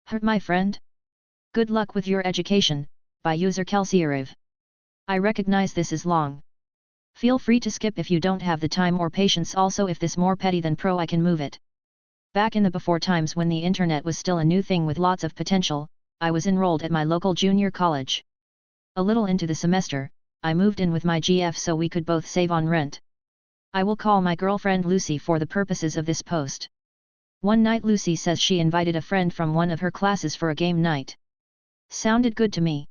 Hurt my friend? Good luck with your education, by user Kelseyariv. I recognize this is long. Feel free to skip if you don't have the time or patience. Also, if this more petty than pro, I can move it. Back in the before times when the internet was still a new thing with lots of potential, I was enrolled at my local junior college. A little into the semester, I moved in with my GF so we could both save on rent. I will call my girlfriend Lucy for the purposes of this post. One night Lucy says she invited a friend from one of her classes for a game night. Sounded good to me.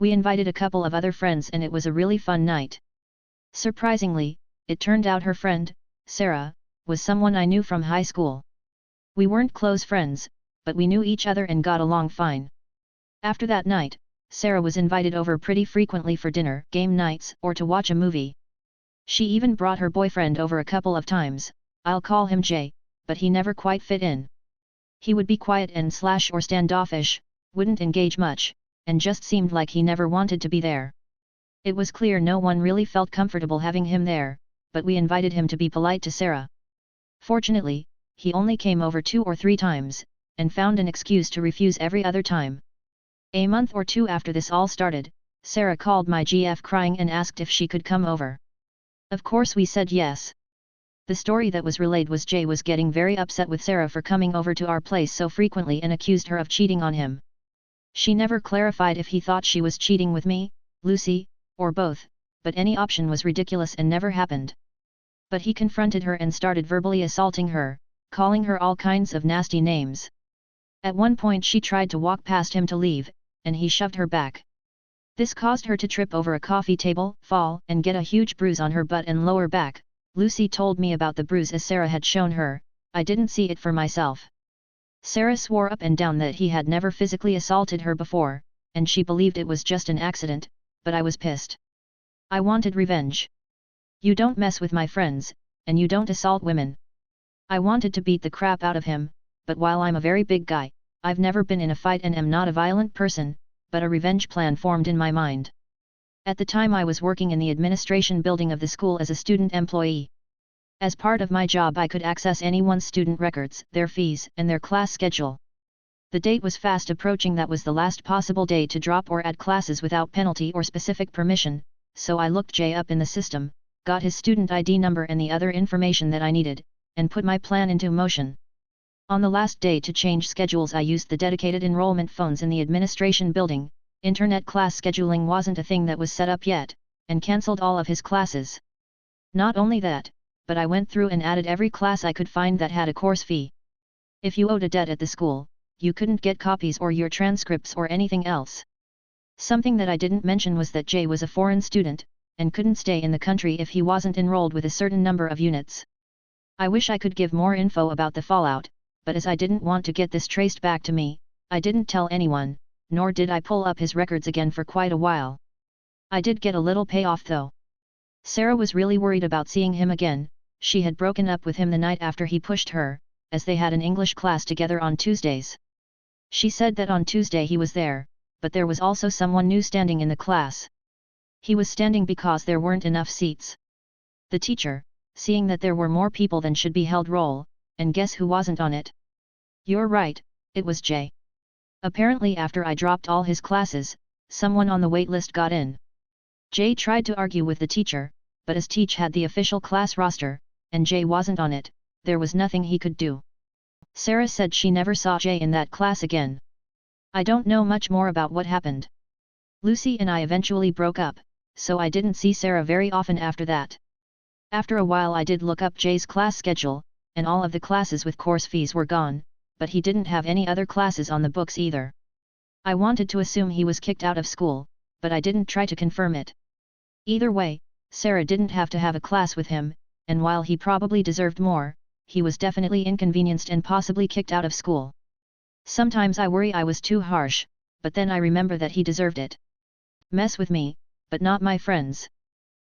We invited a couple of other friends and it was a really fun night. Surprisingly, it turned out her friend, Sarah, was someone I knew from high school. We weren't close friends, but we knew each other and got along fine. After that night, Sarah was invited over pretty frequently for dinner, game nights, or to watch a movie. She even brought her boyfriend over a couple of times. I'll call him Jay, but he never quite fit in. He would be quiet and or standoffish, wouldn't engage much, and just seemed like he never wanted to be there. It was clear no one really felt comfortable having him there, but we invited him to be polite to Sarah. Fortunately, he only came over 2 or 3 times, and found an excuse to refuse every other time. A month or 2 after this all started, Sarah called my GF crying and asked if she could come over. Of course we said yes. The story that was relayed was Jay was getting very upset with Sarah for coming over to our place so frequently and accused her of cheating on him. She never clarified if he thought she was cheating with me, Lucy, or both, but any option was ridiculous and never happened. But he confronted her and started verbally assaulting her, calling her all kinds of nasty names. At one point she tried to walk past him to leave, and he shoved her back. This caused her to trip over a coffee table, fall, and get a huge bruise on her butt and lower back. Lucy told me about the bruise as Sarah had shown her. I didn't see it for myself. Sarah swore up and down that he had never physically assaulted her before, and she believed it was just an accident, but I was pissed. I wanted revenge. You don't mess with my friends, and you don't assault women. I wanted to beat the crap out of him, but while I'm a very big guy, I've never been in a fight and am not a violent person, but a revenge plan formed in my mind. At the time I was working in the administration building of the school as a student employee. As part of my job I could access anyone's student records, their fees, and their class schedule. The date was fast approaching that was the last possible day to drop or add classes without penalty or specific permission, so I looked Jay up in the system, got his student ID number and the other information that I needed, and put my plan into motion. On the last day to change schedules I used the dedicated enrollment phones in the administration building. Internet class scheduling wasn't a thing that was set up yet, and cancelled all of his classes. Not only that, but I went through and added every class I could find that had a course fee. If you owed a debt at the school, you couldn't get copies or your transcripts or anything else. Something that I didn't mention was that Jay was a foreign student, and couldn't stay in the country if he wasn't enrolled with a certain number of units. I wish I could give more info about the fallout, but as I didn't want to get this traced back to me, I didn't tell anyone, nor did I pull up his records again for quite a while. I did get a little payoff though. Sarah was really worried about seeing him again. She had broken up with him the night after he pushed her, as they had an English class together on Tuesdays. She said that on Tuesday he was there, but there was also someone new standing in the class. He was standing because there weren't enough seats. The teacher, seeing that there were more people than should be held roll, and guess who wasn't on it? You're right, it was Jay. Apparently after I dropped all his classes, someone on the wait list got in. Jay tried to argue with the teacher, but as Teach had the official class roster, and Jay wasn't on it, there was nothing he could do. Sarah said she never saw Jay in that class again. I don't know much more about what happened. Lucy and I eventually broke up, so I didn't see Sarah very often after that. After a while I did look up Jay's class schedule, and all of the classes with course fees were gone, but he didn't have any other classes on the books either. I wanted to assume he was kicked out of school, but I didn't try to confirm it. Either way, Sarah didn't have to have a class with him, and while he probably deserved more, he was definitely inconvenienced and possibly kicked out of school. Sometimes I worry I was too harsh, but then I remember that he deserved it. Mess with me, but not my friends.